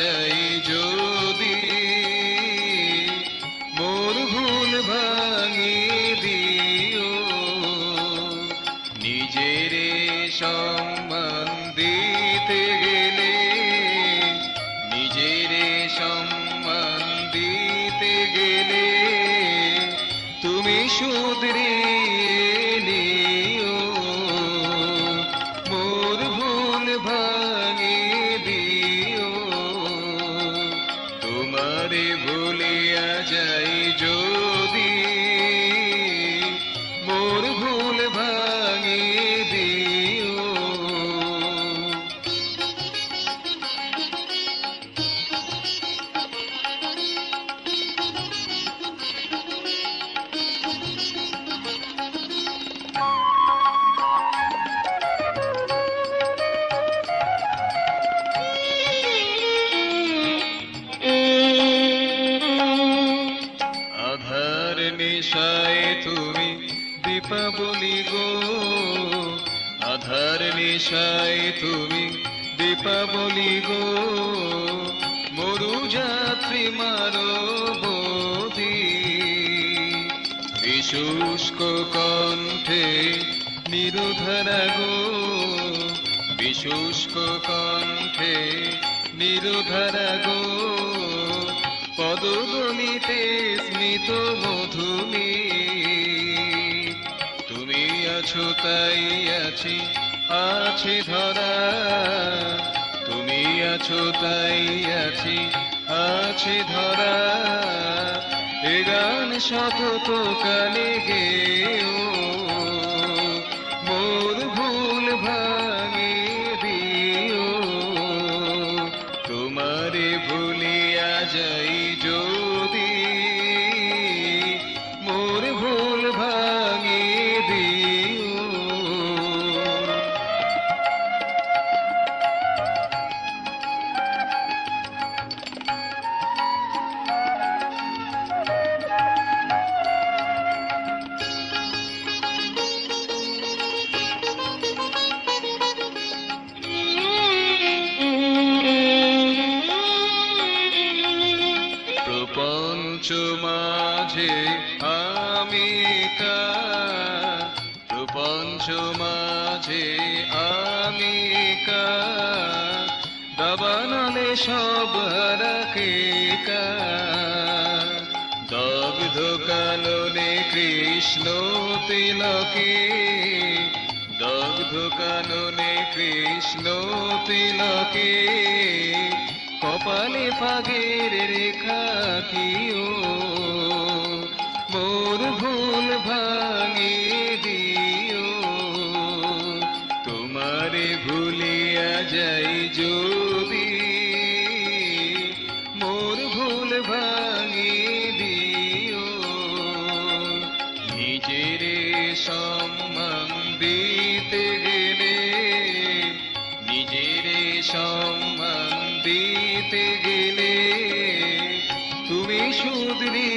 যাই যদি, মোর ভুল ভাঙিয়ে দিও। নিজেরে সম্মান দিতে গেলে, নিজেরে সম্মান দিতে গেলে তুমি শুধরিয়ে নিও। মোর ভুল ভাঙিয়ে দিও। তোমারে ভুলিয়া যাই যদি, মোর ভুল ভাঙিয়ে দিও। আধার নিশায় তুমি দীপাবলি গো, আধার নিশায় তুমি দীপাবলি গো। মরু যাত্রী মানবতী, বিশুষ্ক কণ্ঠে নিরুধারা গো, বিশুষ্ক কণ্ঠে নিরুধারা গো। পদগলিতে স্মিত মধুমি, তুমি আছো তাই আছি, আছে ধরা। তুমি আছো তাই আছি, আছে ধরা। এ গান শত কালে গেও, মোর ভুল ভাঙিয়ে দিও। তোমারে ভুলিয়া যাই যদি, মোর ভুল ভাঙিয়ে দিও। প্রপঞ্চ মাঝে আমি একা, প্রপঞ্চ মাঝে আমি একা। দাবানলে সব হারাকে কা, দগ্ধ কাননে কৃষ্ণ তিলকে, দগ্ধ কাননে কৃষ্ণ তিলকে। কপালে পাগের রেখা কিও, মোর ভুল ভাঙিয়ে দিও। তোমারে ভুলিয়া যাই যদি, মোর ভুল ভাঙিয়ে দিও। নিজেরে সম্মান দিতে গেলে, নিজেরে সম্মান দিতে গেলে তুমি শুধরি